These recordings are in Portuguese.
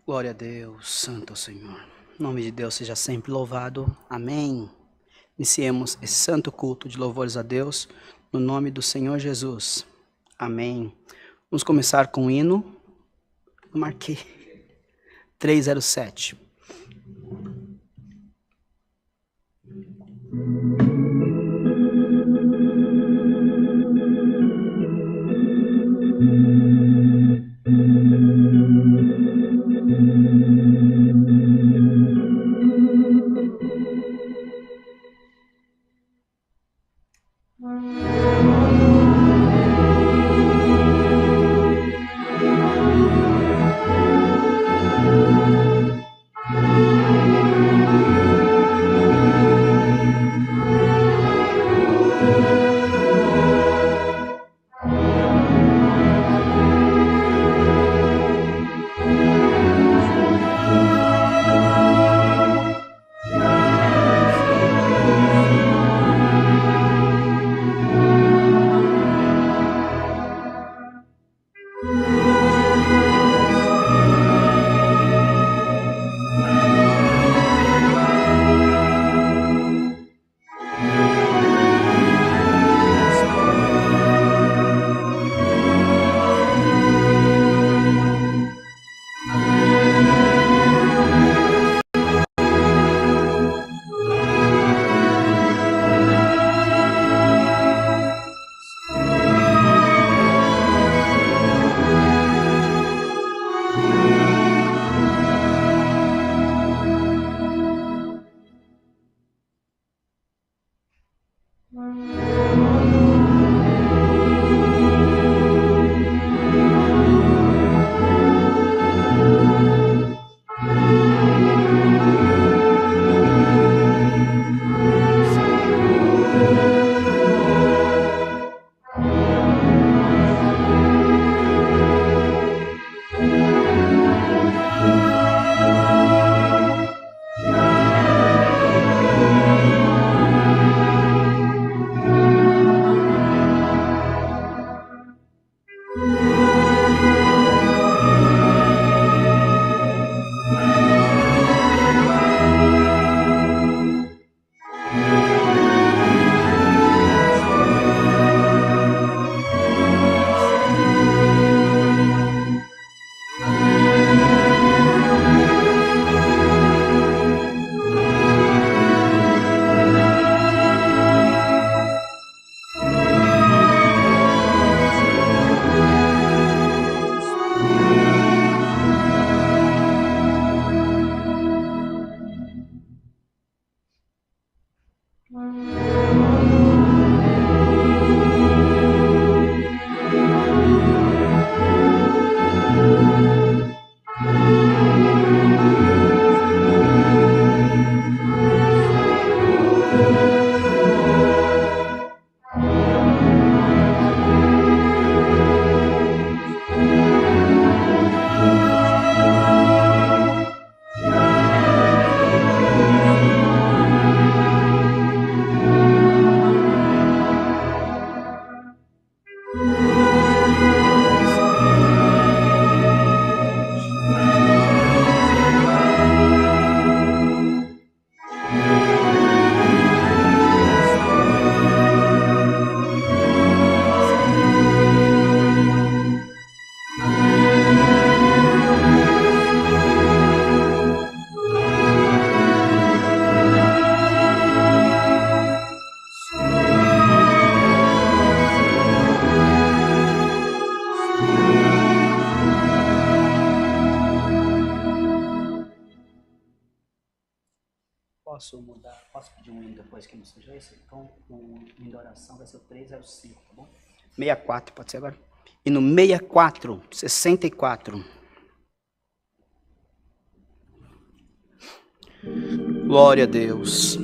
Glória a Deus, Santo Senhor. O nome de Deus seja sempre louvado. Amém. Iniciemos esse santo culto de louvores a Deus, no nome do Senhor Jesus. Amém. Vamos começar com o hino. Eu marquei 307. Posso pedir um hino depois que não seja esse? Então, o hino da oração vai ser o 305, tá bom? 64, pode ser agora? E no 64, 64. Glória a Deus.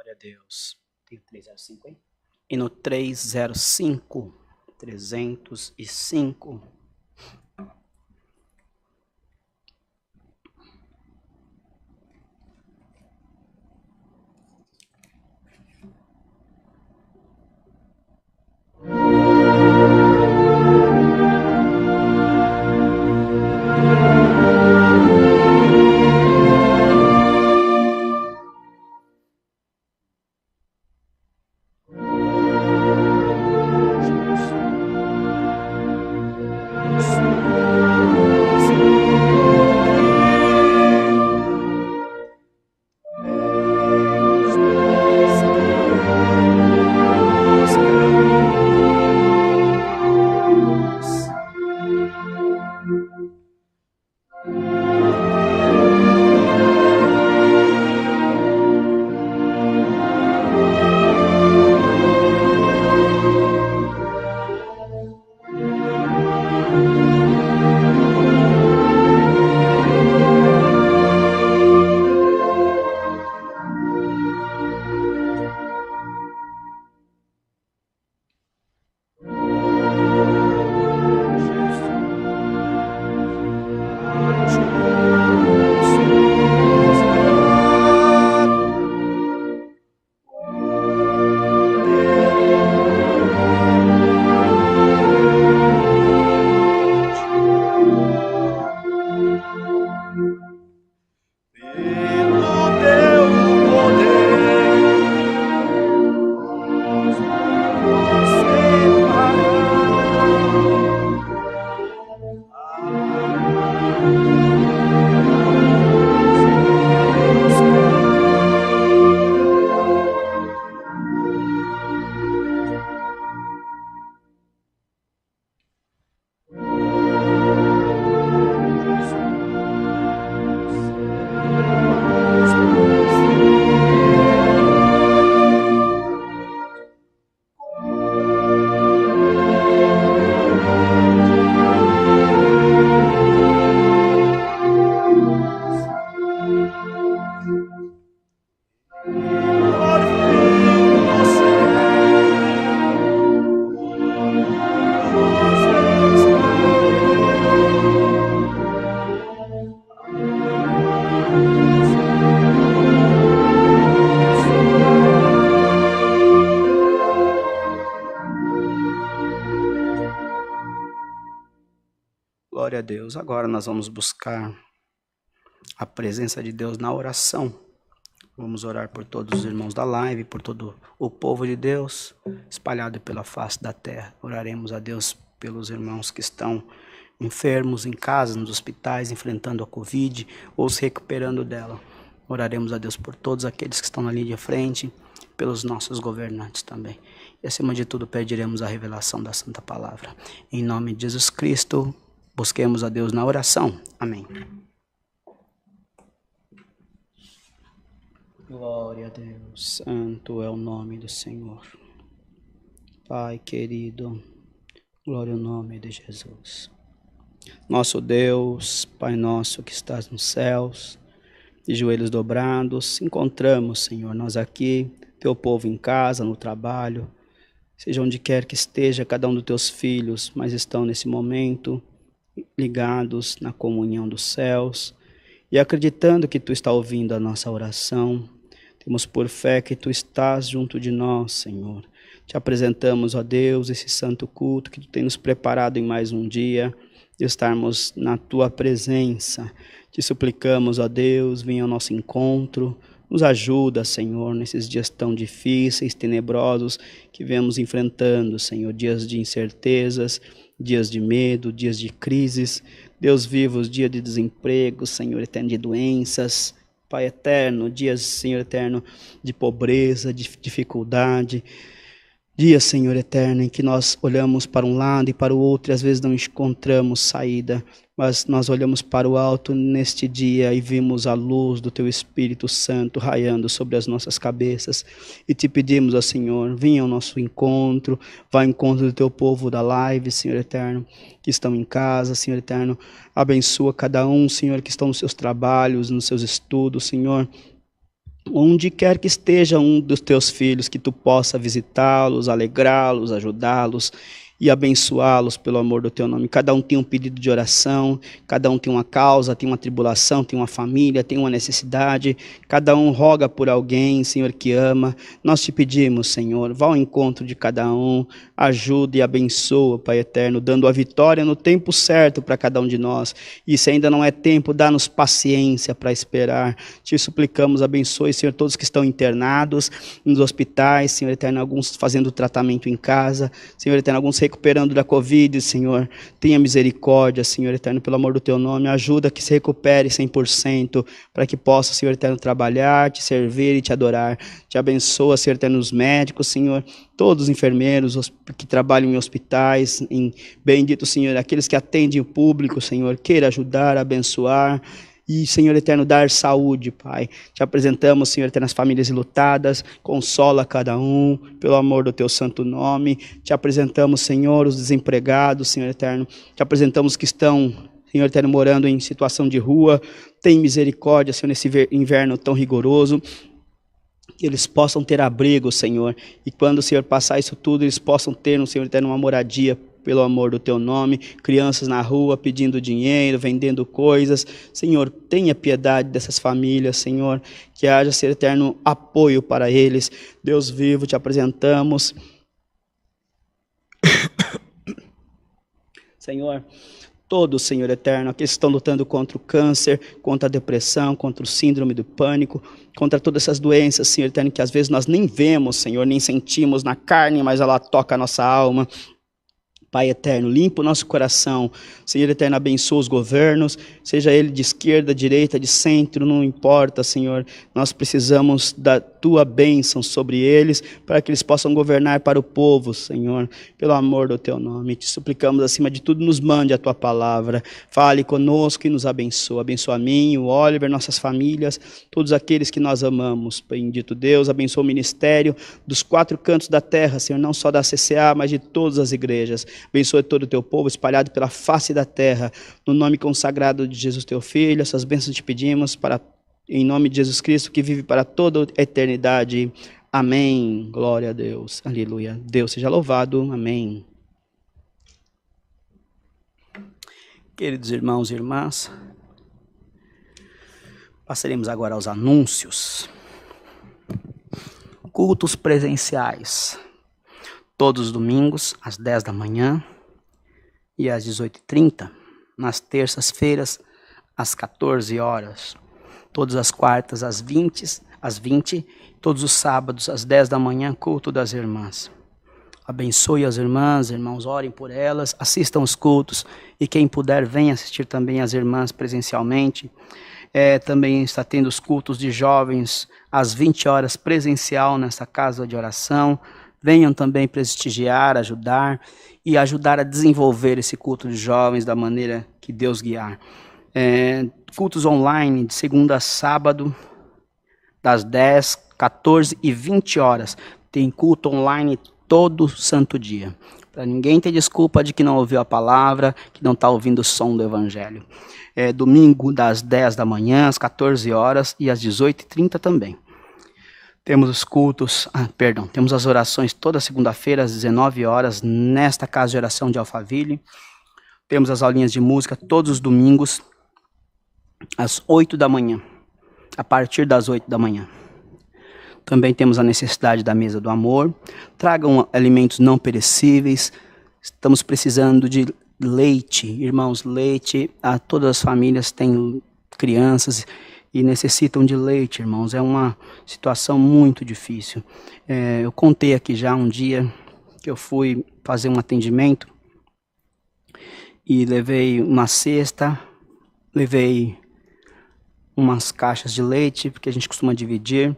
Glória a Deus. Tem o 305 aí? E no 305, 305. Glória a Deus. Agora nós vamos buscar a presença de Deus na oração. Vamos orar por todos os irmãos da live, por todo o povo de Deus espalhado pela face da terra. Oraremos a Deus pelos irmãos que estão enfermos em casa, nos hospitais, enfrentando a Covid ou se recuperando dela. Oraremos a Deus por todos aqueles que estão na linha de frente, pelos nossos governantes também. E acima de tudo pediremos a revelação da Santa Palavra. Em nome de Jesus Cristo, busquemos a Deus na oração. Amém. Glória a Deus. Santo é o nome do Senhor. Pai querido, glória ao nome de Jesus. Nosso Deus, Pai nosso que estás nos céus, de joelhos dobrados, encontramos, Senhor, nós aqui, teu povo em casa, no trabalho, seja onde quer que esteja cada um dos teus filhos, mas estão nesse momento ligados na comunhão dos céus e acreditando que tu está ouvindo a nossa oração. Temos por fé que tu estás junto de nós, Senhor. Te apresentamos, ó Deus, esse santo culto que tu tem nos preparado em mais um dia de estarmos na tua presença. Te suplicamos, ó Deus, venha ao nosso encontro, nos ajuda, Senhor, nesses dias tão difíceis, tenebrosos que vemos enfrentando, Senhor, dias de incertezas, dias de medo, dias de crises, Deus vivo, dia de desemprego, Senhor, eterno, de doenças, Pai eterno, dias, Senhor eterno, de pobreza, de dificuldade, dias, Senhor eterno, em que nós olhamos para um lado e para o outro e às vezes não encontramos saída, mas nós olhamos para o alto neste dia e vimos a luz do Teu Espírito Santo raiando sobre as nossas cabeças e te pedimos, ó Senhor, venha ao nosso encontro, vá ao encontro do Teu povo da live, Senhor eterno, que estão em casa, Senhor eterno, abençoa cada um, Senhor, que estão nos seus trabalhos, nos seus estudos, Senhor, onde quer que esteja um dos teus filhos, que tu possa visitá-los, alegrá-los, ajudá-los e abençoá-los pelo amor do teu nome. Cada um tem um pedido de oração, cada um tem uma causa, tem uma tribulação, tem uma família, tem uma necessidade, cada um roga por alguém, Senhor, que ama. Nós te pedimos, Senhor, vá ao encontro de cada um, ajuda e abençoa, Pai eterno, dando a vitória no tempo certo para cada um de nós. E se ainda não é tempo, dá-nos paciência para esperar. Te suplicamos, abençoe, Senhor, todos que estão internados nos hospitais, Senhor eterno, alguns fazendo tratamento em casa, Senhor eterno, alguns recuperando da Covid, Senhor, tenha misericórdia, Senhor eterno, pelo amor do teu nome, ajuda que se recupere 100%, para que possa, Senhor eterno, trabalhar, te servir e te adorar. Te abençoa, Senhor eterno, os médicos, Senhor, todos os enfermeiros que trabalham em hospitais, bendito, Senhor, aqueles que atendem o público, Senhor, queira ajudar, abençoar, e, Senhor eterno, dar saúde, Pai. Te apresentamos, Senhor eterno, as famílias enlutadas, consola cada um, pelo amor do teu santo nome. Te apresentamos, Senhor, os desempregados, Senhor eterno. Te apresentamos os que estão, Senhor eterno, morando em situação de rua. Tem misericórdia, Senhor, nesse inverno tão rigoroso. Que eles possam ter abrigo, Senhor. E quando o Senhor passar isso tudo, eles possam ter, Senhor eterno, uma moradia, pelo amor do teu nome, crianças na rua pedindo dinheiro, vendendo coisas. Senhor, tenha piedade dessas famílias, Senhor, que haja, Senhor eterno, apoio para eles. Deus vivo, te apresentamos. Senhor, todos, Senhor eterno, aqueles que estão lutando contra o câncer, contra a depressão, contra o síndrome do pânico, contra todas essas doenças, Senhor eterno, que às vezes nós nem vemos, Senhor, nem sentimos na carne, mas ela toca a nossa alma. Pai eterno, limpa o nosso coração. Senhor eterno, abençoa os governos, seja ele de esquerda, direita, de centro, não importa, Senhor. Nós precisamos da tua bênção sobre eles, para que eles possam governar para o povo, Senhor. Pelo amor do teu nome, te suplicamos, acima de tudo, nos mande a tua palavra. Fale conosco e nos abençoa. Abençoa a mim, o Oliver, nossas famílias, todos aqueles que nós amamos. Bendito Deus, abençoa o ministério dos 4 cantos da terra, Senhor, não só da CCA, mas de todas as igrejas. Abençoa todo o teu povo espalhado pela face da terra, no nome consagrado de Jesus teu Filho. Essas bênçãos te pedimos em nome de Jesus Cristo, que vive para toda a eternidade. Amém. Glória a Deus. Aleluia. Deus seja louvado. Amém. Queridos irmãos e irmãs, passaremos agora aos anúncios. Cultos presenciais. Todos os domingos, às 10 da manhã e às 18h30. Nas terças-feiras, às 14 horas. Todas as quartas, às 20. Todos os sábados, às 10 da manhã, culto das irmãs. Abençoe as irmãs, irmãos, orem por elas, assistam os cultos. E quem puder, venha assistir também as irmãs presencialmente. Também está tendo os cultos de jovens, às 20 horas, presencial, nessa casa de oração. Venham também prestigiar, ajudar e ajudar a desenvolver esse culto de jovens da maneira que Deus guiar. Cultos online de segunda a sábado, das 10, 14 e 20 horas. Tem culto online todo santo dia. Para ninguém ter desculpa de que não ouviu a palavra, que não está ouvindo o som do evangelho. Domingo das 10 da manhã, às 14 horas e às 18h30 também. Temos os cultos, temos as orações toda segunda-feira às 19 horas, nesta casa de oração de Alphaville. Temos as aulinhas de música todos os domingos, às 8 da manhã, a partir das 8 da manhã. Também temos a necessidade da mesa do amor. Tragam alimentos não perecíveis. Estamos precisando de leite, irmãos, leite. Todas as famílias têm crianças e necessitam de leite, irmãos. É uma situação muito difícil. Eu contei aqui já um dia que eu fui fazer um atendimento e levei uma cesta, levei umas caixas de leite, porque a gente costuma dividir.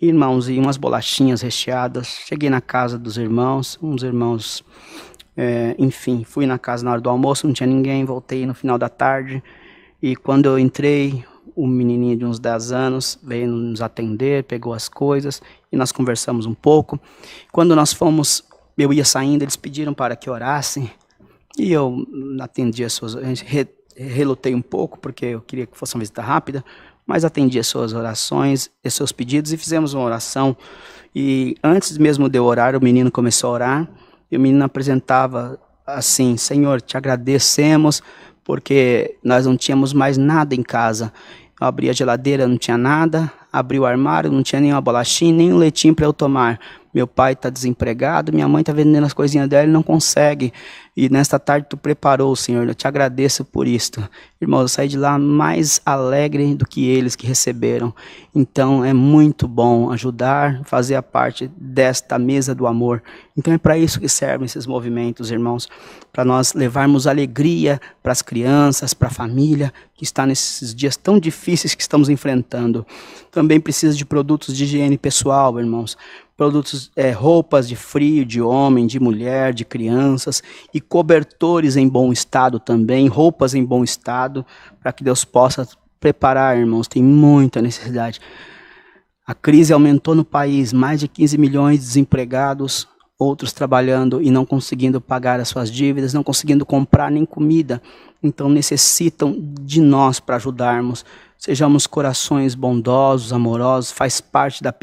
Irmãos, e umas bolachinhas recheadas. Cheguei na casa dos irmãos, uns irmãos, enfim, fui na casa na hora do almoço, não tinha ninguém, voltei no final da tarde. E quando eu entrei, o menininho de uns 10 anos veio nos atender, pegou as coisas e nós conversamos um pouco. Quando nós fomos, eu ia saindo, eles pediram para que orassem e eu atendi as suas... relutei um pouco porque eu queria que fosse uma visita rápida, mas atendi as suas orações, os seus pedidos e fizemos uma oração. E antes mesmo de eu orar, o menino começou a orar e o menino apresentava assim: Senhor, te agradecemos porque nós não tínhamos mais nada em casa. Eu abri a geladeira, não tinha nada, abri o armário, não tinha nenhuma bolachinha, nem um leitinho para eu tomar. Meu pai está desempregado, minha mãe está vendendo as coisinhas dela e não consegue. E nesta tarde tu preparou, Senhor, eu te agradeço por isto. Irmãos, eu saí de lá mais alegre do que eles que receberam. Então é muito bom ajudar, fazer a parte desta mesa do amor. Então é para isso que servem esses movimentos, irmãos. Para nós levarmos alegria para as crianças, para a família que está nesses dias tão difíceis que estamos enfrentando. Também precisa de produtos de higiene pessoal, irmãos. Produtos, roupas de frio, de homem, de mulher, de crianças, e cobertores em bom estado também, roupas em bom estado, para que Deus possa preparar, irmãos, tem muita necessidade. A crise aumentou no país, mais de 15 milhões de desempregados, outros trabalhando e não conseguindo pagar as suas dívidas, não conseguindo comprar nem comida, então necessitam de nós para ajudarmos. Sejamos corações bondosos, amorosos, faz parte da a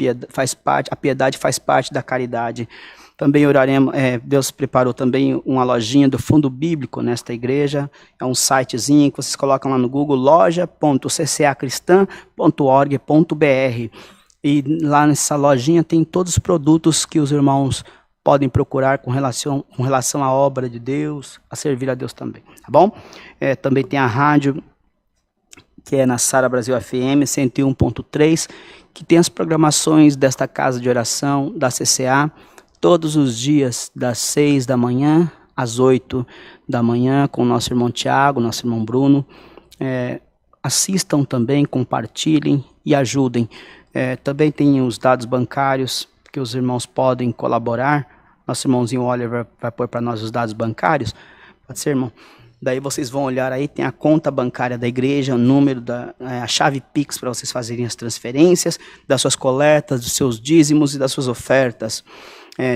piedade faz parte da caridade. Também oraremos, Deus preparou também uma lojinha do Fundo Bíblico nesta igreja, é um sitezinho que vocês colocam lá no Google, loja.ccacristã.org.br, e lá nessa lojinha tem todos os produtos que os irmãos podem procurar com relação à obra de Deus, a servir a Deus também, tá bom? Também tem a rádio, que é na Sara Brasil FM 101.3, que tem as programações desta casa de oração, da CCA, todos os dias, das 6 da manhã às 8 da manhã, com o nosso irmão Tiago, nosso irmão Bruno. Assistam também, compartilhem e ajudem. Também tem os dados bancários, que os irmãos podem colaborar. Nosso irmãozinho Oliver vai pôr para nós os dados bancários. Pode ser, irmão? Daí vocês vão olhar aí, tem a conta bancária da igreja, o número, a chave Pix para vocês fazerem as transferências das suas coletas, dos seus dízimos e das suas ofertas.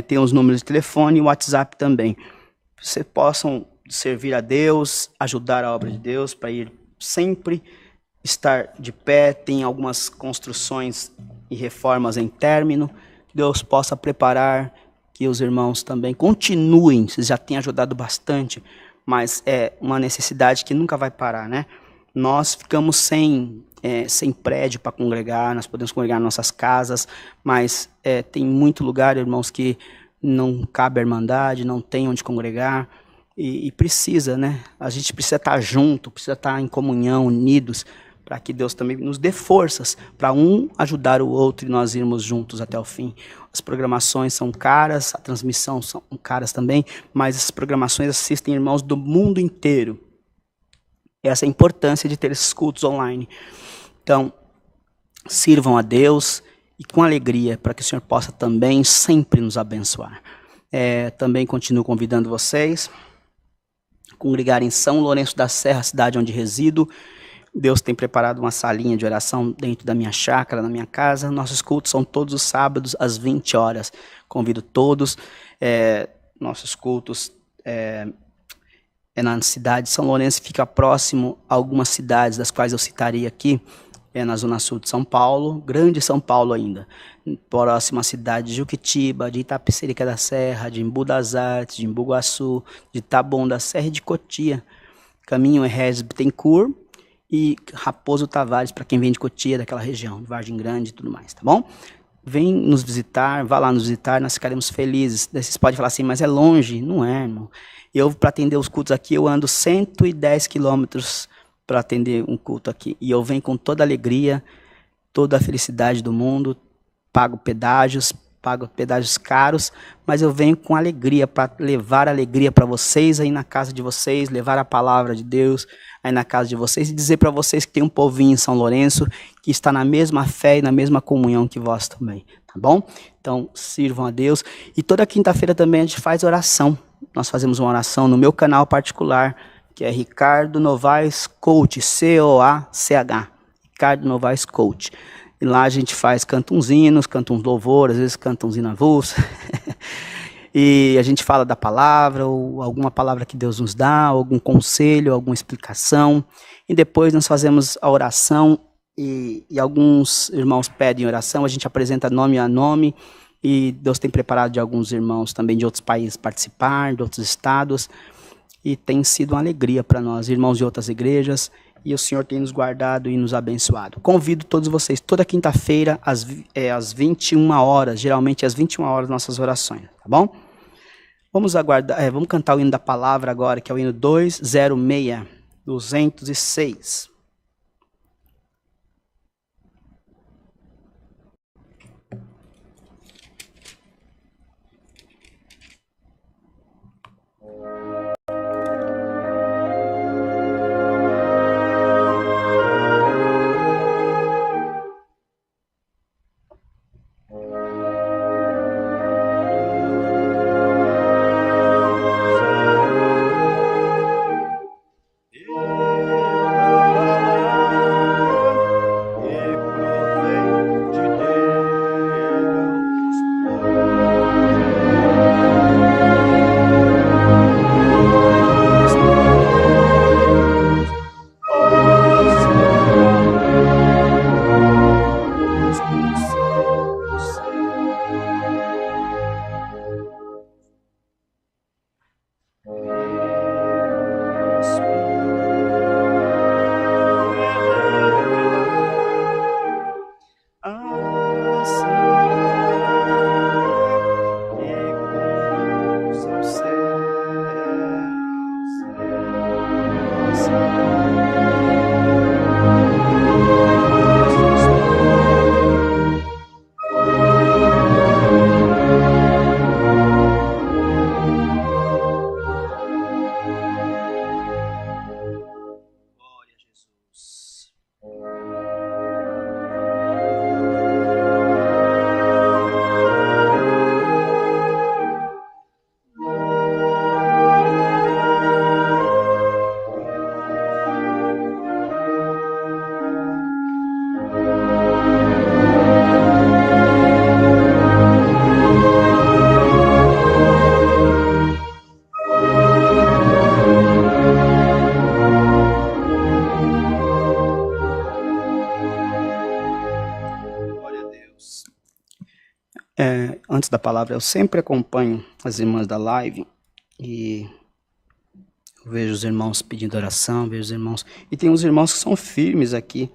Tem os números de telefone e o WhatsApp também. Vocês possam servir a Deus, ajudar a obra de Deus, para ir sempre estar de pé. Tem algumas construções e reformas em término. Que Deus possa preparar, que os irmãos também continuem. Vocês já têm ajudado bastante, mas é uma necessidade que nunca vai parar, né? Nós ficamos sem prédio para congregar, nós podemos congregar em nossas casas, mas tem muito lugar, irmãos, que não cabe a irmandade, não tem onde congregar, e precisa, né? A gente precisa estar junto, precisa estar em comunhão, unidos, para que Deus também nos dê forças para um ajudar o outro e nós irmos juntos até o fim. As programações são caras, a transmissão são caras também, mas essas programações assistem irmãos do mundo inteiro. Essa é a importância de ter esses cultos online. Então, sirvam a Deus e com alegria, para que o Senhor possa também sempre nos abençoar. Também continuo convidando vocês a congregar em São Lourenço da Serra, cidade onde resido. Deus tem preparado uma salinha de oração dentro da minha chácara, na minha casa. Nossos cultos são todos os sábados às 20 horas. Convido todos. Nossos cultos na cidade de São Lourenço, fica próximo a algumas cidades, das quais eu citaria aqui, na zona sul de São Paulo, grande São Paulo ainda, próximo à cidade de Juquitiba, de Itapecerica da Serra, de Embu das Artes, de Embu-Guaçu, de Taboão da Serra e de Cotia. Caminho é Regis Bittencourt e Raposo Tavares, para quem vem de Cotia, daquela região, Vargem Grande e tudo mais, tá bom? Vem nos visitar, vá lá nos visitar, nós ficaremos felizes. Daí vocês podem falar assim, mas é longe. Não é, irmão. Eu, para atender os cultos aqui, eu ando 110 quilômetros para atender um culto aqui. E eu venho com toda a alegria, toda a felicidade do mundo, pago pedágios, pago pedágios caros, mas eu venho com alegria para levar alegria para vocês aí na casa de vocês, levar a palavra de Deus aí na casa de vocês e dizer para vocês que tem um povinho em São Lourenço que está na mesma fé e na mesma comunhão que vós também, tá bom? Então, sirvam a Deus. E toda quinta-feira também a gente faz oração. Nós fazemos uma oração no meu canal particular, que é Ricardo Novaes Coach, C-O-A-C-H, Ricardo Novaes Coach. E lá a gente canta uns hinos, canta uns louvores, às vezes canta uns hinos avulsos. E a gente fala da palavra, ou alguma palavra que Deus nos dá, algum conselho, alguma explicação. E depois nós fazemos a oração e alguns irmãos pedem oração, a gente apresenta nome a nome. E Deus tem preparado de alguns irmãos também de outros países participar, de outros estados. E tem sido uma alegria para nós, irmãos de outras igrejas. E o Senhor tem nos guardado e nos abençoado. Convido todos vocês, toda quinta-feira, às 21 horas, geralmente às 21 horas, nossas orações, tá bom? Vamos aguardar, vamos cantar o hino da palavra agora, que é o hino 206, 206. Antes da palavra, eu sempre acompanho as irmãs da live e eu vejo os irmãos pedindo oração, vejo os irmãos... E tem uns irmãos que são firmes aqui.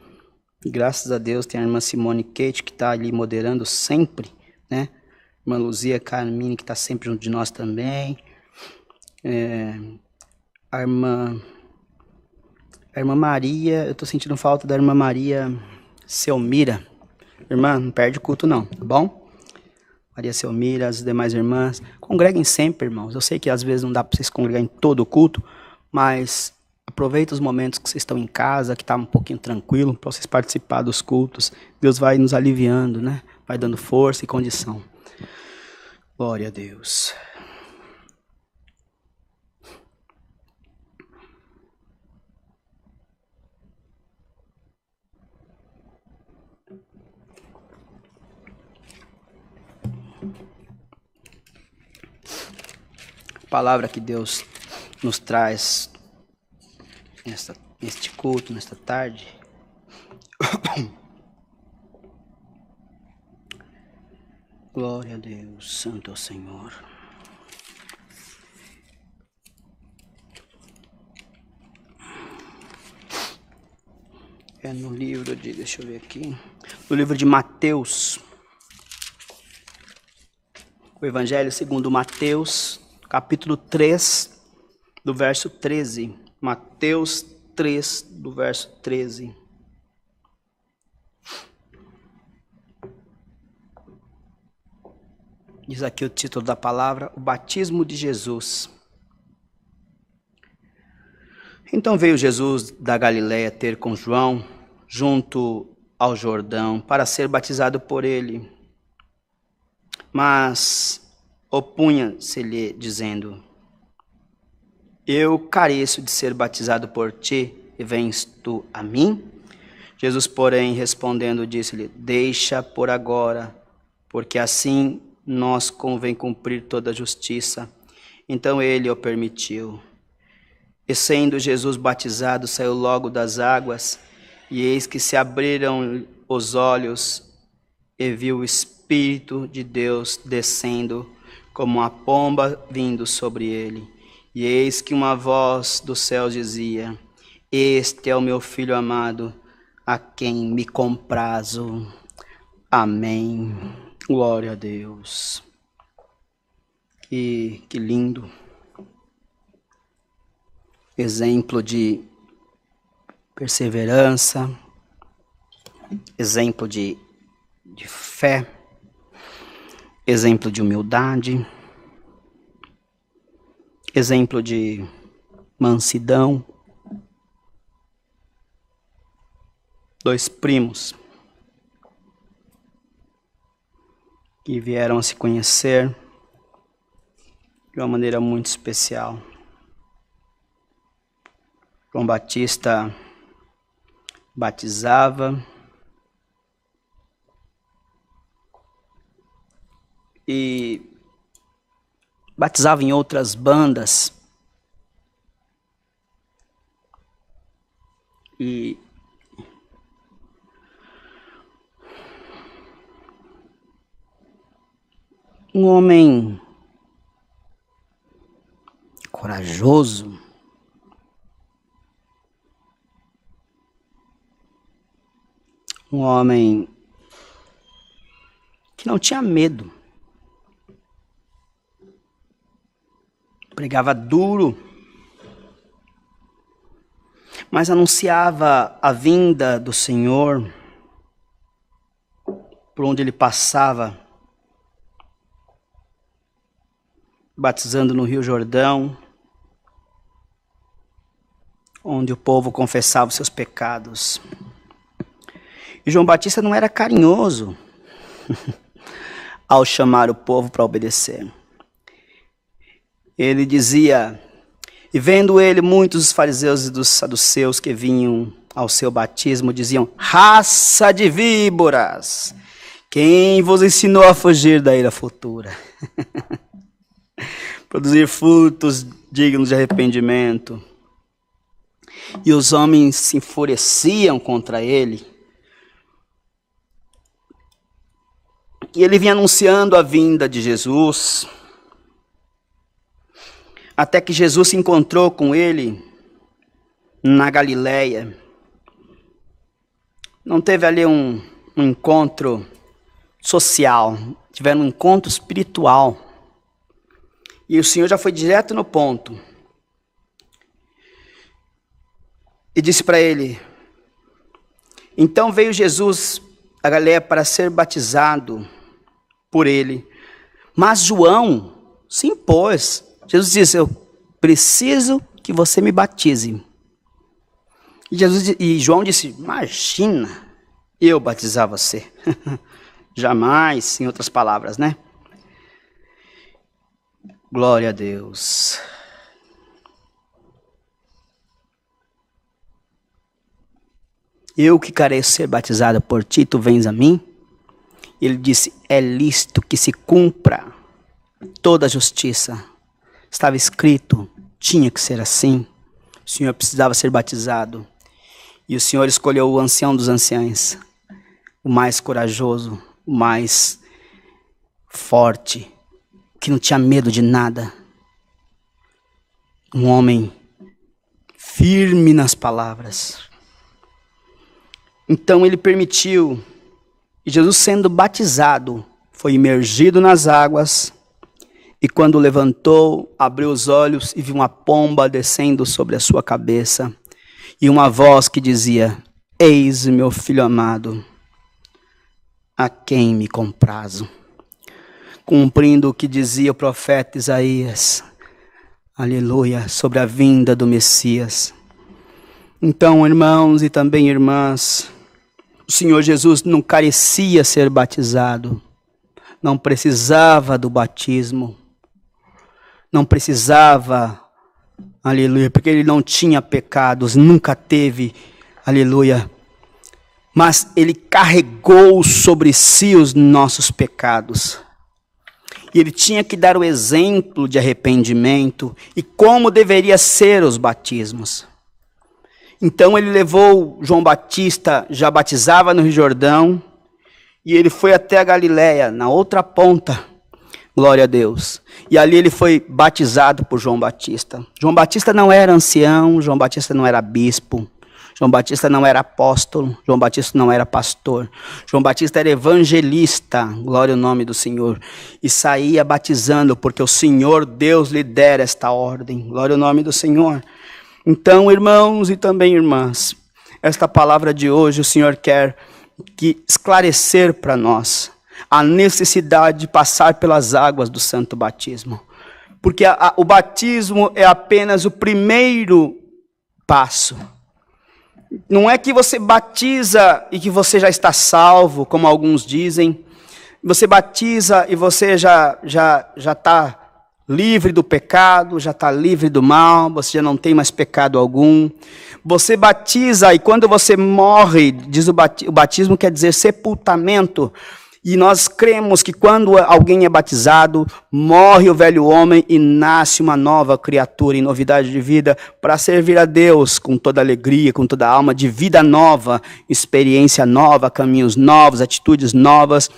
Graças a Deus tem a irmã Simone Kate que está ali moderando sempre, né? Irmã Luzia Carmine que está sempre junto de nós também. A irmã Maria, eu estou sentindo falta da irmã Maria Selmira. Irmã, não perde o culto não, tá bom? Maria Selmira, as demais irmãs, congreguem sempre, irmãos. Eu sei que às vezes não dá para vocês congregarem em todo o culto, mas aproveita os momentos que vocês estão em casa, que está um pouquinho tranquilo, para vocês participar dos cultos. Deus vai nos aliviando, né? Vai dando força e condição. Glória a Deus. Palavra que Deus nos traz neste culto, nesta tarde. Glória a Deus, Santo é o Senhor. É no livro de, deixa eu ver aqui, no livro de Mateus. O Evangelho segundo Mateus, capítulo 3, do verso 13. Mateus 3, do verso 13. Diz aqui o título da palavra, o batismo de Jesus. Então veio Jesus da Galiléia ter com João, junto ao Jordão, para ser batizado por ele. Mas opunha-se-lhe, dizendo: Eu careço de ser batizado por ti, e vens tu a mim? Jesus, porém, respondendo, disse-lhe: Deixa por agora, porque assim nos convém cumprir toda a justiça. Então ele o permitiu. E sendo Jesus batizado, saiu logo das águas, e eis que se abriram os olhos, e viu o Espírito de Deus descendo, como uma pomba vindo sobre ele. E eis que uma voz do céu dizia: Este é o meu Filho amado, a quem me comprazo. Amém. Glória a Deus. Que lindo. Exemplo de perseverança, exemplo de fé, exemplo de humildade, exemplo de mansidão. Dois primos que vieram a se conhecer de uma maneira muito especial. João Batista batizava e batizava em outras bandas e um homem corajoso, um homem que não tinha medo, pregava duro, mas anunciava a vinda do Senhor por onde ele passava, batizando no Rio Jordão, onde o povo confessava os seus pecados. E João Batista não era carinhoso ao chamar o povo para obedecer. Ele dizia, e vendo ele muitos dos fariseus e dos saduceus que vinham ao seu batismo, diziam: Raça de víboras, quem vos ensinou a fugir da ira futura? Produzir frutos dignos de arrependimento. E os homens se enfureciam contra ele. E ele vinha anunciando a vinda de Jesus, até que Jesus se encontrou com ele na Galiléia. Não teve ali um encontro social, tiveram um encontro espiritual. E o Senhor já foi direto no ponto. E disse para ele: Então veio Jesus a Galiléia para ser batizado por ele. Mas João se impôs. Jesus disse: Eu preciso que você me batize. E João disse: Imagina, eu batizar você. Jamais, em outras palavras, né? Glória a Deus. Eu que careço ser batizado por ti, tu vens a mim? Ele disse: É lícito que se cumpra toda a justiça. Estava escrito, tinha que ser assim. O Senhor precisava ser batizado. E o Senhor escolheu o ancião dos anciãos, o mais corajoso, o mais forte, que não tinha medo de nada. Um homem firme nas palavras. Então ele permitiu, e Jesus, sendo batizado, foi imergido nas águas, e quando levantou, abriu os olhos e viu uma pomba descendo sobre a sua cabeça, e uma voz que dizia: Eis o meu filho amado, a quem me comprazo. cumprindo o que dizia o profeta Isaías. Aleluia, sobre a vinda do Messias. Então, irmãos e também irmãs, o Senhor Jesus não carecia ser batizado, não precisava do batismo, não precisava, aleluia, porque ele não tinha pecados, nunca teve, aleluia, mas ele carregou sobre si os nossos pecados. E ele tinha que dar o exemplo de arrependimento e como deveria ser os batismos. Então ele levou João Batista, já batizava no Rio Jordão, e ele foi até a Galileia, na outra ponta, glória a Deus. E ali ele foi batizado por João Batista. João Batista não era ancião, João Batista não era bispo, João Batista não era apóstolo, João Batista não era pastor. João Batista era evangelista, glória ao nome do Senhor. E saía batizando, porque o Senhor Deus lhe dera esta ordem, glória ao nome do Senhor. Então, irmãos e também irmãs, esta palavra de hoje o Senhor quer esclarecer para nós a necessidade de passar pelas águas do santo batismo. Porque o batismo é apenas o primeiro passo. Não é que você batiza e que você já está salvo, como alguns dizem. Você batiza e você já está livre do pecado, já está livre do mal, você já não tem mais pecado algum. Você batiza e quando você morre, diz o batismo quer dizer sepultamento. E nós cremos que quando alguém é batizado, morre o velho homem e nasce uma nova criatura em novidade de vida para servir a Deus com toda alegria, com toda a alma, de vida nova, experiência nova, caminhos novos, atitudes novas.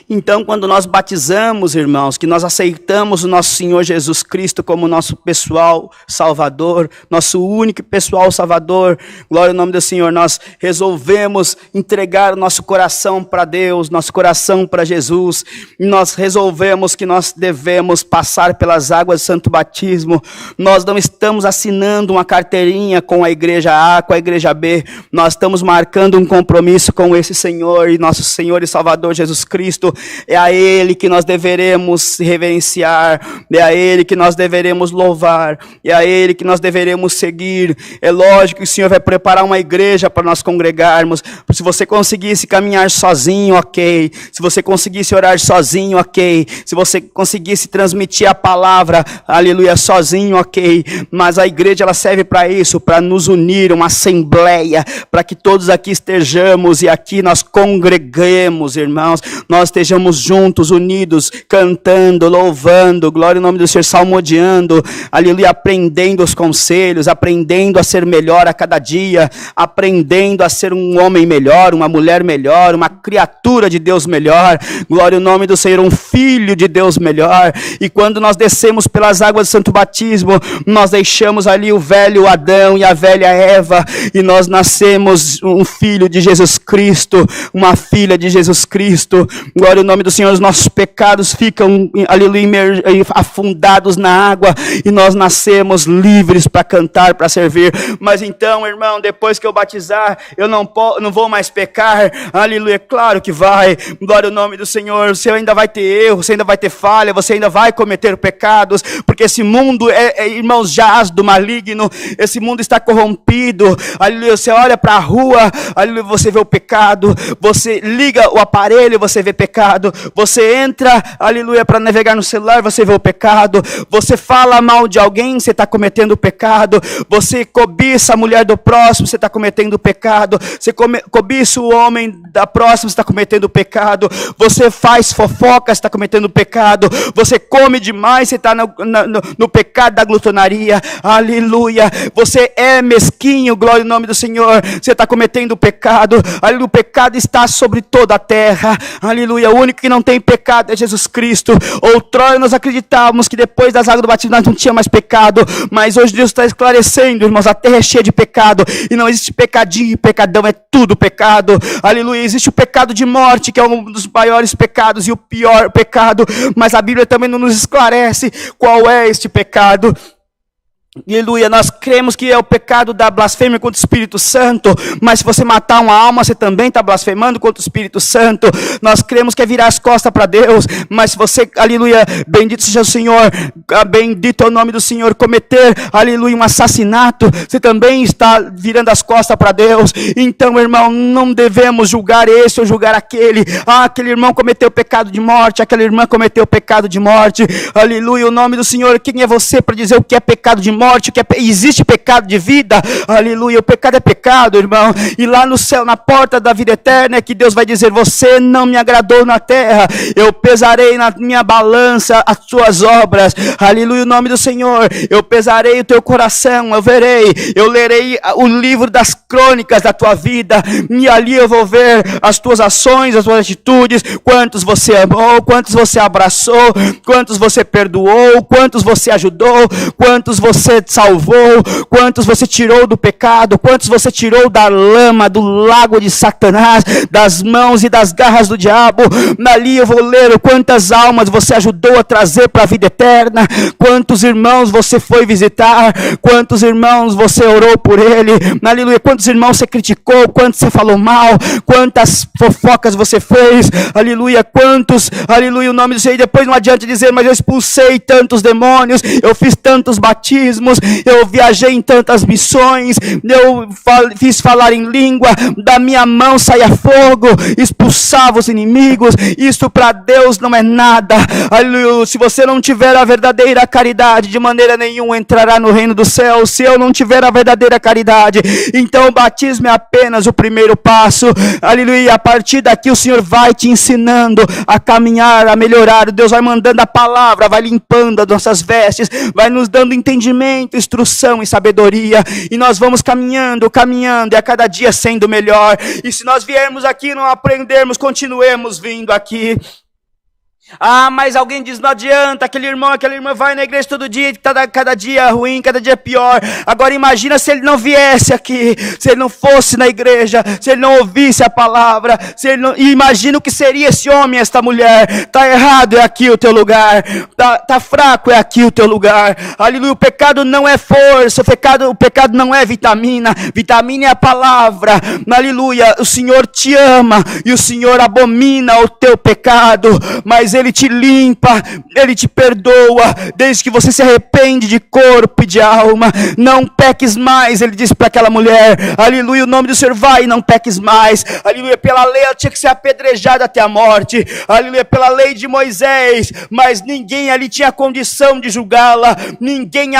Então, quando nós batizamos, irmãos, que nós aceitamos o nosso Senhor Jesus Cristo como nosso pessoal salvador, nosso único e pessoal salvador, glória ao nome do Senhor, nós resolvemos entregar o nosso coração para Deus, nosso coração para Jesus, e nós resolvemos que nós devemos passar pelas águas do santo batismo. Nós não estamos assinando uma carteirinha com a igreja A, com a igreja B, nós estamos marcando um compromisso com esse Senhor e nosso Senhor e Salvador Jesus Cristo. É a Ele que nós deveremos reverenciar, é a Ele que nós deveremos louvar, é a Ele que nós deveremos seguir. É lógico que o Senhor vai preparar uma igreja para nós congregarmos. Se você conseguisse caminhar sozinho, ok. Se você conseguisse orar sozinho, ok. Se você conseguisse transmitir a palavra, aleluia, sozinho, ok. Mas a igreja ela serve para isso, para nos unir, uma assembleia, para que todos aqui estejamos e aqui nós congreguemos, irmãos. Nós estejamos juntos, unidos, cantando, louvando, glória ao nome do Senhor, salmodiando, aleluia, aprendendo os conselhos, aprendendo a ser melhor a cada dia, aprendendo a ser um homem melhor, uma mulher melhor, uma criatura de Deus melhor, glória ao nome do Senhor, um filho de Deus melhor. E quando nós descemos pelas águas do santo batismo, nós deixamos ali o velho Adão e a velha Eva, e nós nascemos um filho de Jesus Cristo, uma filha de Jesus Cristo. Glória ao nome do Senhor, os nossos pecados ficam, aleluia, afundados na água e nós nascemos livres para cantar, para servir. Mas então, irmão, depois que eu batizar, eu não vou mais pecar, aleluia, claro que vai, glória ao nome do Senhor, você ainda vai ter erro, você ainda vai ter falha, você ainda vai cometer pecados, porque esse mundo, irmãos, jaz do maligno, esse mundo está corrompido, aleluia, você olha para a rua, aleluia, você vê o pecado, você liga o aparelho, você vê pecado, você entra, aleluia, para navegar no celular, você vê o pecado, você fala mal de alguém, você está cometendo o pecado, você cobiça a mulher do próximo, você está cometendo o pecado, você cobiça o homem da próxima, você está cometendo o pecado, você faz fofoca, você está cometendo o pecado, você come demais, você está no pecado da glutonaria, aleluia, você é mesquinho, glória ao nome do Senhor, você está cometendo o pecado, aleluia, o pecado está sobre toda a terra, aleluia, o único que não tem pecado é Jesus Cristo. Outrora nós acreditávamos que depois das águas do batismo nós não tínhamos mais pecado, mas hoje Deus está esclarecendo, irmãos, a terra é cheia de pecado, e não existe pecadinho e pecadão, é tudo pecado, aleluia, existe o pecado de morte, que é um dos maiores pecados e o pior pecado, mas a Bíblia também não nos esclarece qual é este pecado. Aleluia, nós cremos que é o pecado da blasfêmia contra o Espírito Santo, mas se você matar uma alma, você também está blasfemando contra o Espírito Santo. Nós cremos que é virar as costas para Deus, mas se você, aleluia, bendito seja o Senhor, bendito é o nome do Senhor, cometer, aleluia, um assassinato, você também está virando as costas para Deus. Então, irmão, não devemos julgar esse ou julgar aquele. Aquele irmão cometeu pecado de morte, aquela irmã cometeu pecado de morte, aleluia, o nome do Senhor. Quem é você para dizer o que é pecado de morte? O que existe pecado de vida, aleluia, o pecado é pecado, irmão, e lá no céu, na porta da vida eterna, é que Deus vai dizer: você não me agradou na terra, eu pesarei na minha balança as suas obras, aleluia, o nome do Senhor, eu pesarei o teu coração, eu lerei o livro das crônicas da tua vida, e ali eu vou ver as tuas ações, as tuas atitudes, quantos você amou, quantos você abraçou, quantos você perdoou, quantos você ajudou, quantos você salvou, quantos você tirou do pecado, quantos você tirou da lama, do lago de Satanás, das mãos e das garras do diabo. Ali eu vou ler quantas almas você ajudou a trazer para a vida eterna, quantos irmãos você foi visitar, quantos irmãos você orou por ele, aleluia, quantos irmãos você criticou, quantos você falou mal, quantas fofocas você fez, aleluia, quantos, aleluia, o nome do Senhor. E depois não adianta dizer: mas eu expulsei tantos demônios, eu fiz tantos batismos, eu viajei em tantas missões, eu fiz falar em língua, da minha mão saía fogo, expulsava os inimigos. Isso para Deus não é nada. Aleluia. Se você não tiver a verdadeira caridade, de maneira nenhuma entrará no reino do céu. Se eu não tiver a verdadeira caridade, então o batismo é apenas o primeiro passo, aleluia. A partir daqui o Senhor vai te ensinando a caminhar, a melhorar. Deus vai mandando a palavra, vai limpando as nossas vestes, vai nos dando entendimento, instrução e sabedoria, e nós vamos caminhando, e a cada dia sendo melhor. E se nós viermos aqui e não aprendermos, continuemos vindo aqui. Mas alguém diz: não adianta, aquele irmão, aquela irmã vai na igreja todo dia, está cada dia ruim, cada dia pior. Agora imagina se ele não viesse aqui, se ele não fosse na igreja, se ele não ouvisse a palavra, se ele não... Imagina o que seria esse homem, esta mulher. Está errado, é aqui o teu lugar. Tá fraco, é aqui o teu lugar. Aleluia, o pecado não é força, o pecado não é vitamina. Vitamina é a palavra. Aleluia, o Senhor te ama e o Senhor abomina o teu pecado, mas Ele te limpa, Ele te perdoa, desde que você se arrepende de corpo e de alma. Não peques mais, Ele disse para aquela mulher, aleluia, o nome do Senhor, vai e não peques mais, aleluia. Pela lei ela tinha que ser apedrejada até a morte, aleluia, pela lei de Moisés, mas ninguém ali tinha condição de julgá-la, ninguém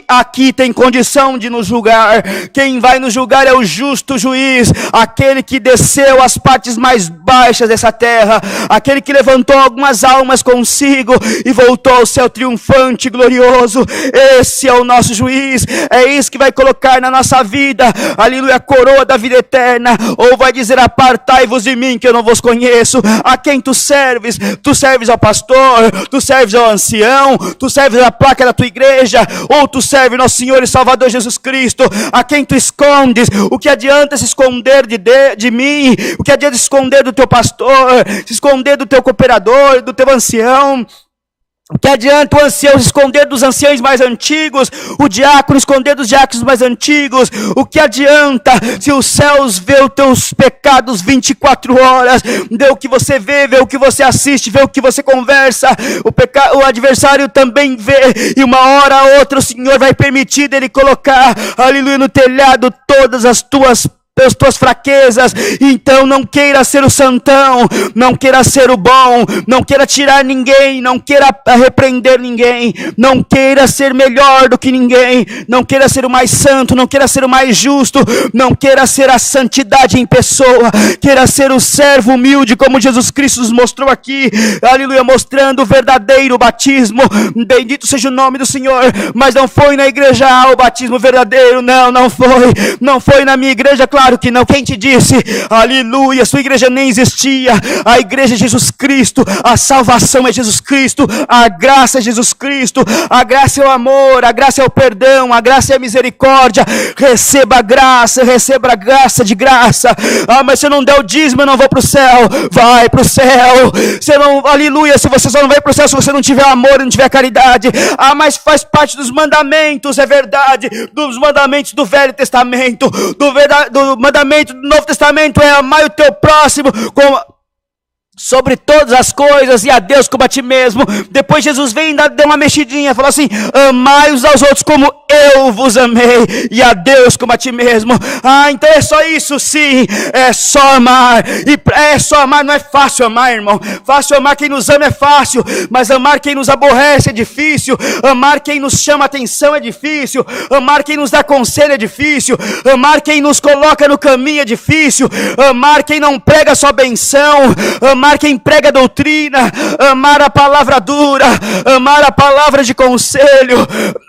aqui tem condição de nos julgar. Quem vai nos julgar é o justo juiz, aquele que desceu às partes mais baixas dessa terra, aquele que levantou algumas almas consigo e voltou ao céu triunfante e glorioso. Esse é o nosso juiz, é isso que vai colocar na nossa vida, aleluia, a coroa da vida eterna, ou vai dizer: apartai-vos de mim que eu não vos conheço. A quem tu serves? Tu serves ao pastor, tu serves ao ancião, tu serves à placa da tua igreja, ou tu serves nosso Senhor e Salvador Jesus Cristo? A quem tu escondes? O que adianta se esconder de mim? O que adianta se esconder do teu pastor, se esconder do teu cooperador, do teu ancião? O que adianta o ancião se esconder dos anciãos mais antigos, o diácono esconder dos diáconos mais antigos? O que adianta se os céus vê os teus pecados 24 horas, vê o que você vê o que você assiste, vê o que você conversa? O adversário também vê, e uma hora ou outra o Senhor vai permitir dele colocar, aleluia, no telhado todas as tuas fraquezas. Então não queira ser o santão, não queira ser o bom, não queira tirar ninguém, não queira repreender ninguém, não queira ser melhor do que ninguém, não queira ser o mais santo, não queira ser o mais justo, não queira ser a santidade em pessoa, queira ser o servo humilde como Jesus Cristo nos mostrou aqui, aleluia, mostrando o verdadeiro batismo. Bendito seja o nome do Senhor. Mas não foi na igreja o batismo verdadeiro, não foi na minha igreja, claro, Claro que não. Quem te disse? Aleluia, sua igreja nem existia. A igreja é Jesus Cristo, a salvação é Jesus Cristo, a graça é Jesus Cristo, a graça é o amor, a graça é o perdão, a graça é a misericórdia. Receba a graça de graça. Ah, mas se eu não der o dízimo, eu não vou para o céu. Vai para o céu. Você não, aleluia, se você só não vai para o céu se você não tiver amor e não tiver caridade. Ah, mas faz parte dos mandamentos, é verdade, dos mandamentos do Velho Testamento, do mandamento do Novo Testamento é amar o teu próximo sobre todas as coisas e a Deus como a ti mesmo. Depois Jesus vem e deu uma mexidinha, falou assim: amai uns aos outros como eu vos amei, e a Deus como a ti mesmo. Ah, então é só isso? Sim, é só amar. E é só amar, não é fácil amar, irmão. Fácil amar quem nos ama é fácil, mas amar quem nos aborrece é difícil. Amar quem nos chama atenção é difícil. Amar quem nos dá conselho é difícil. Amar quem nos coloca no caminho é difícil. Amar quem não prega só benção. Amar quem prega doutrina, amar a palavra dura, amar a palavra de conselho,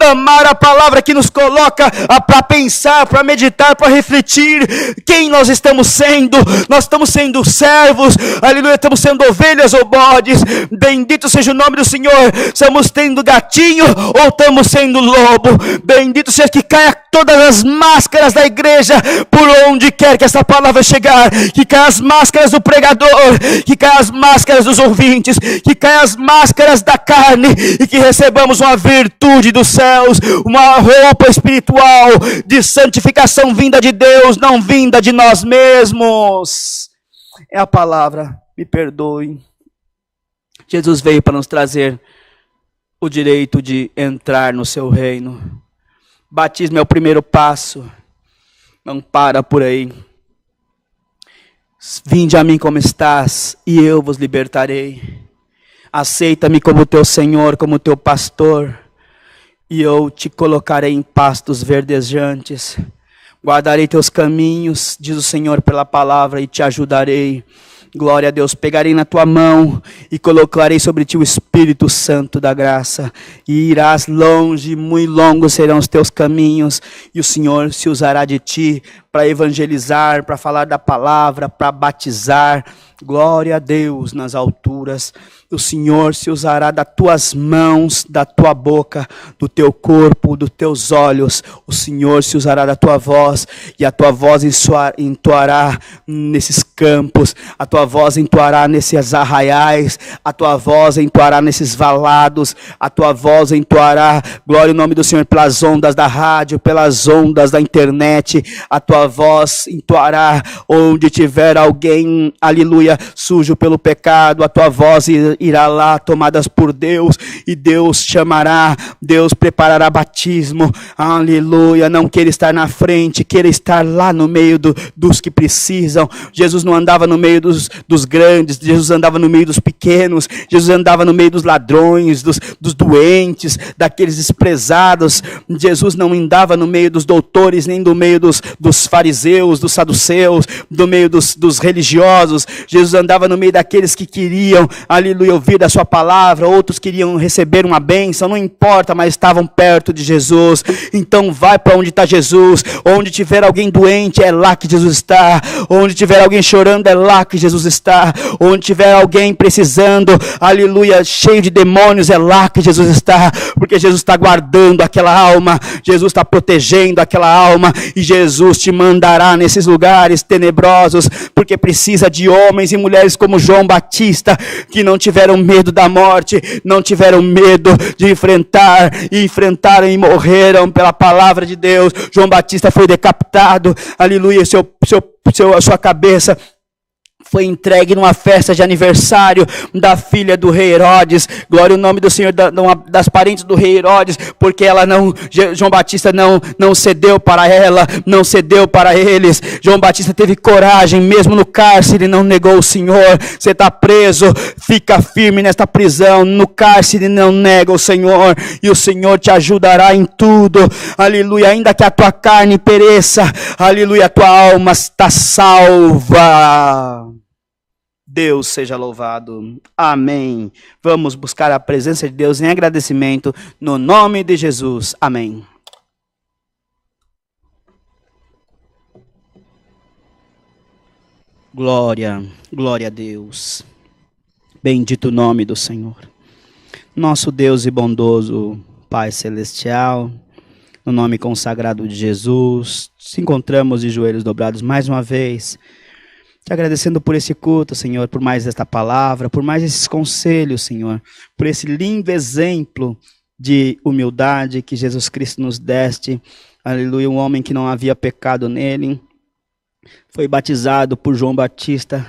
amar a palavra que nos coloca para pensar, para meditar, para refletir quem nós estamos sendo. Nós estamos sendo servos, aleluia, estamos sendo ovelhas ou bodes. Bendito seja o nome do Senhor. Estamos tendo gatinho ou estamos sendo lobo? Bendito seja, que caia todas as máscaras da igreja por onde quer que essa palavra chegar, que caia as máscaras do pregador, que caia as máscaras dos ouvintes, que caia as máscaras da carne e que recebamos uma virtude dos céus, uma roupa espiritual de santificação vinda de Deus, não vinda de nós mesmos. É a palavra, me perdoe. Jesus veio para nos trazer o direito de entrar no seu reino. Batismo é o primeiro passo, não para por aí. Vinde a mim como estás, e eu vos libertarei. Aceita-me como teu Senhor, como teu pastor, e eu te colocarei em pastos verdejantes. Guardarei teus caminhos, diz o Senhor pela palavra, e te ajudarei. Glória a Deus, pegarei na tua mão e colocarei sobre ti o Espírito Santo da graça, e irás longe, muito longos serão os teus caminhos, e o Senhor se usará de ti para evangelizar, para falar da palavra, para batizar. Glória a Deus nas alturas. O Senhor se usará das tuas mãos, da tua boca, do teu corpo, dos teus olhos. O Senhor se usará da tua voz, e a tua voz entoará nesses campos, a tua voz entoará nesses arraiais, a tua voz entoará nesses valados, a tua voz entoará, glória ao nome do Senhor, pelas ondas da rádio, pelas ondas da internet. A tua voz entoará onde tiver alguém, aleluia, sujo pelo pecado. A tua voz irá lá, tomadas por Deus, e Deus chamará, Deus preparará batismo, aleluia. Não queira estar na frente, queira estar lá no meio dos que precisam. Jesus não andava no meio dos grandes, Jesus andava no meio dos pequenos, Jesus andava no meio dos ladrões, dos doentes, daqueles desprezados. Jesus não andava no meio dos doutores, nem no meio dos fariseus, dos saduceus, no meio dos religiosos. Jesus andava no meio daqueles que queriam, aleluia, ouvir da sua palavra. Outros queriam receber uma bênção, não importa, mas estavam perto de Jesus. Então vai para onde está Jesus. Onde tiver alguém doente, é lá que Jesus está. Onde tiver alguém chorando, é lá que Jesus está. Onde tiver alguém precisando, aleluia, cheio de demônios, é lá que Jesus está. Porque Jesus está guardando aquela alma, Jesus está protegendo aquela alma, e Jesus te mandará nesses lugares tenebrosos, porque precisa de homens e mulheres como João Batista, que não tiveram medo da morte, não tiveram medo de enfrentar, e enfrentaram e morreram pela palavra de Deus. João Batista foi decapitado, aleluia, a sua cabeça foi entregue numa festa de aniversário da filha do rei Herodes. Glória ao nome do Senhor, das parentes do rei Herodes, porque João Batista não cedeu para ela, não cedeu para eles. João Batista teve coragem, mesmo no cárcere, não negou o Senhor. Você está preso, fica firme nesta prisão, no cárcere não nega o Senhor, e o Senhor te ajudará em tudo, aleluia. Ainda que a tua carne pereça, aleluia, a tua alma está salva. Deus seja louvado. Amém. Vamos buscar a presença de Deus em agradecimento, no nome de Jesus. Amém. Glória, glória a Deus. Bendito o nome do Senhor. Nosso Deus e bondoso Pai Celestial, no nome consagrado de Jesus, se encontramos de joelhos dobrados mais uma vez, te agradecendo por esse culto, Senhor, por mais esta palavra, por mais esses conselhos, Senhor, por esse lindo exemplo de humildade que Jesus Cristo nos deste. Aleluia, um homem que não havia pecado nele, foi batizado por João Batista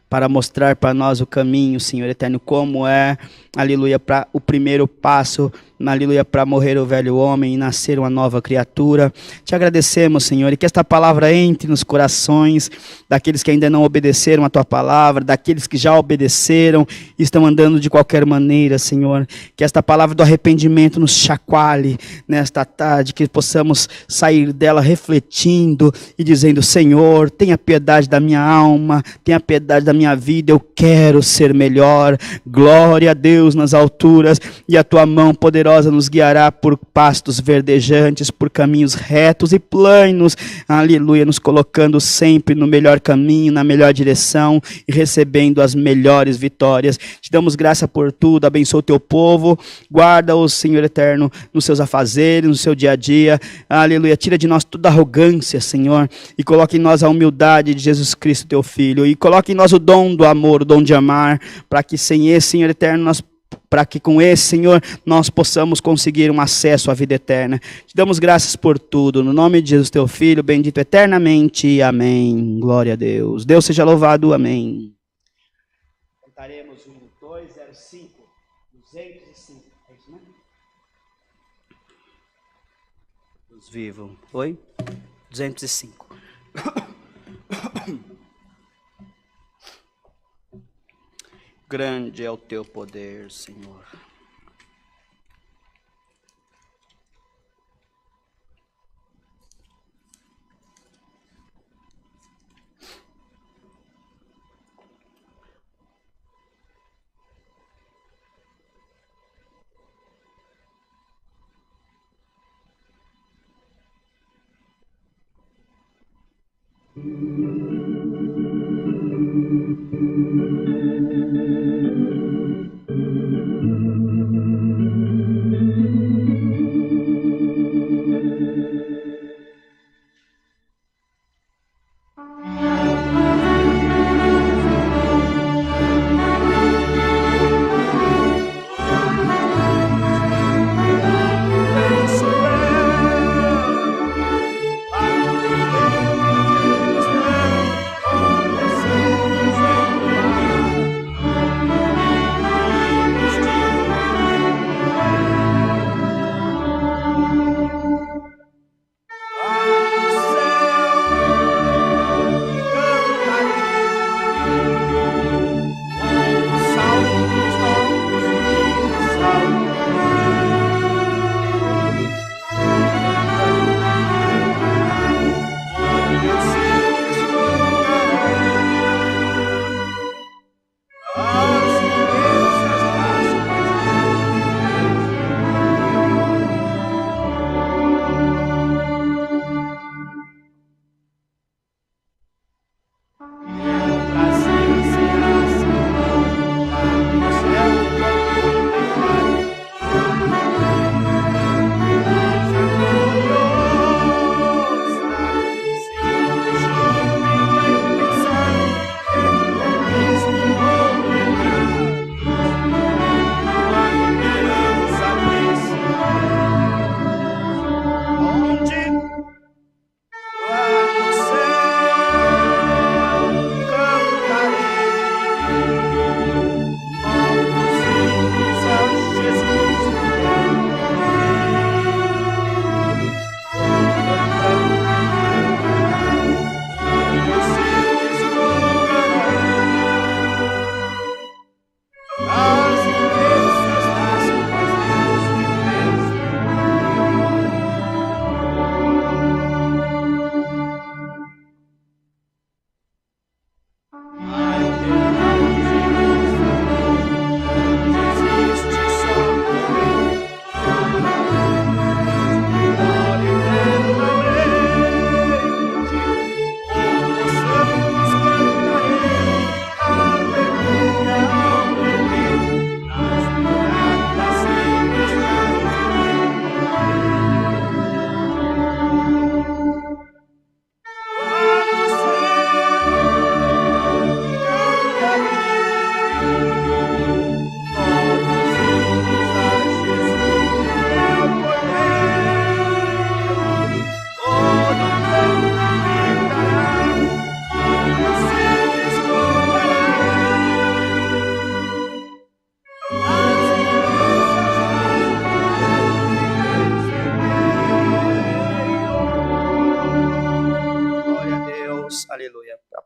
para mostrar para nós o caminho, Senhor eterno, como é, aleluia, para o primeiro passo, aleluia, para morrer o velho homem e nascer uma nova criatura. Te agradecemos, Senhor, e que esta palavra entre nos corações daqueles que ainda não obedeceram a tua palavra, daqueles que já obedeceram e estão andando de qualquer maneira, Senhor. Que esta palavra do arrependimento nos chacoalhe nesta tarde, que possamos sair dela refletindo e dizendo: Senhor, tenha piedade da minha alma, tenha piedade da minha vida, eu quero ser melhor. Glória a Deus nas alturas, e a tua mão poderosa nos guiará por pastos verdejantes, por caminhos retos e planos, aleluia, nos colocando sempre no melhor caminho, na melhor direção e recebendo as melhores vitórias. Te damos graça por tudo, abençoa o teu povo, guarda-o, Senhor eterno, nos seus afazeres, no seu dia a dia, aleluia, tira de nós toda arrogância, Senhor, e coloca em nós a humildade de Jesus Cristo, teu Filho, e coloca em nós o dom do amor, o dom de amar, para que sem esse, Senhor eterno, para que com esse, Senhor, nós possamos conseguir um acesso à vida eterna. Te damos graças por tudo, no nome de Jesus, teu Filho, bendito eternamente, amém. Glória a Deus. Deus seja louvado, amém. Cantaremos 205, 205, é isso mesmo? Deus vivo, oi? 205. Grande é o teu poder, Senhor.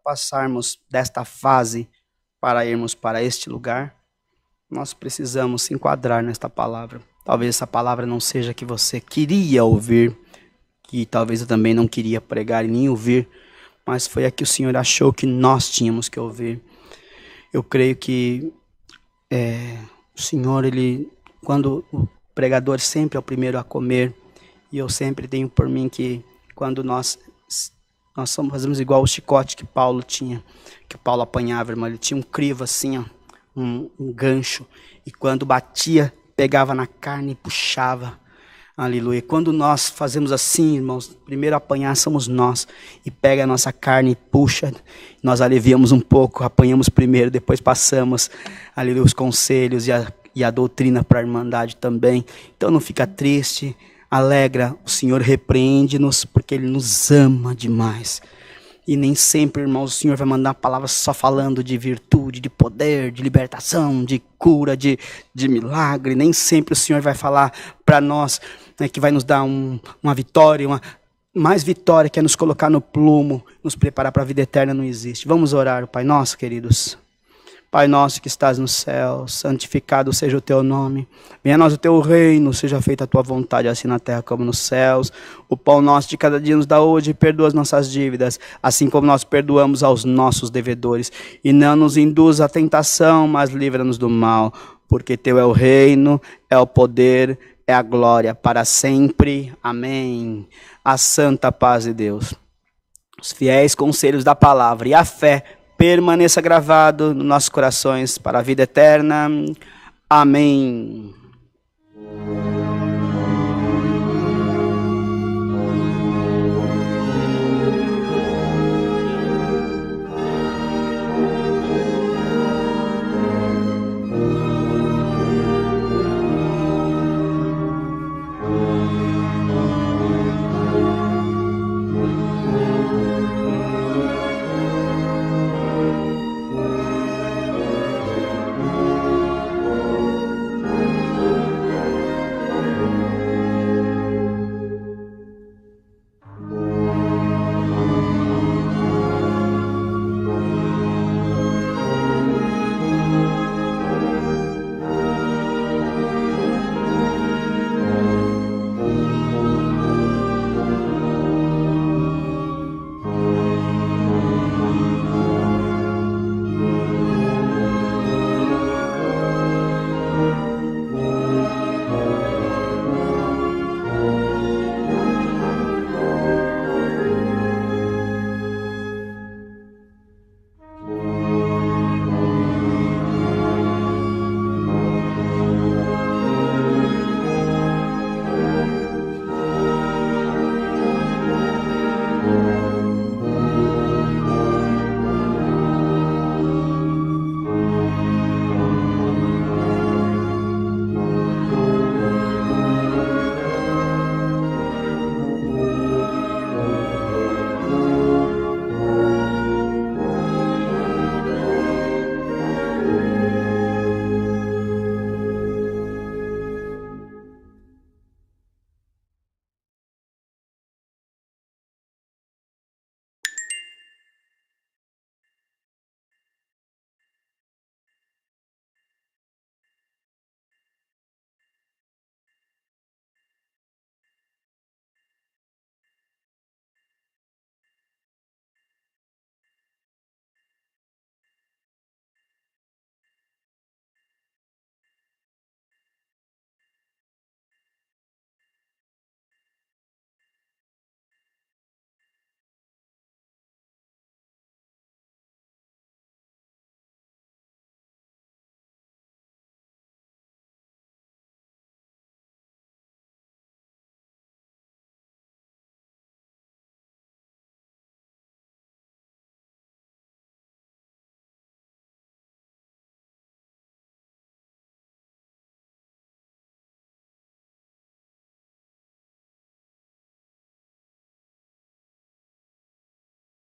passarmos desta fase para irmos para este lugar, nós precisamos se enquadrar nesta palavra. Talvez essa palavra não seja a que você queria ouvir, que talvez eu também não queria pregar e nem ouvir, mas foi a que o Senhor achou que nós tínhamos que ouvir. Eu creio que o Senhor, quando o pregador sempre é o primeiro a comer, e eu sempre tenho por mim que quando nós fazemos igual o chicote que Paulo tinha, que Paulo apanhava, irmão, ele tinha um crivo assim, ó, um gancho, e quando batia, pegava na carne e puxava. Aleluia. Quando nós fazemos assim, irmãos, primeiro apanhar somos nós, e pega a nossa carne e puxa, nós aliviamos um pouco, apanhamos primeiro, depois passamos, aleluia, os conselhos e a doutrina para a irmandade também. Então não fica triste, alegra, o Senhor repreende-nos, porque Ele nos ama demais. E nem sempre, irmãos, o Senhor vai mandar palavras só falando de virtude, de poder, de libertação, de cura, de milagre. Nem sempre o Senhor vai falar para nós, né, que vai nos dar uma vitória, mais vitória, que é nos colocar no plumo, nos preparar para a vida eterna, não existe. Vamos orar, Pai nosso, queridos. Pai nosso que estás no céu, santificado seja o teu nome. Venha a nós o teu reino, seja feita a tua vontade, assim na terra como nos céus. O pão nosso de cada dia nos dá hoje, e perdoa as nossas dívidas, assim como nós perdoamos aos nossos devedores. E não nos induz à tentação, mas livra-nos do mal. Porque teu é o reino, é o poder, é a glória para sempre. Amém. A santa paz de Deus, os fiéis conselhos da palavra e a fé permaneça gravado nos nossos corações para a vida eterna. Amém.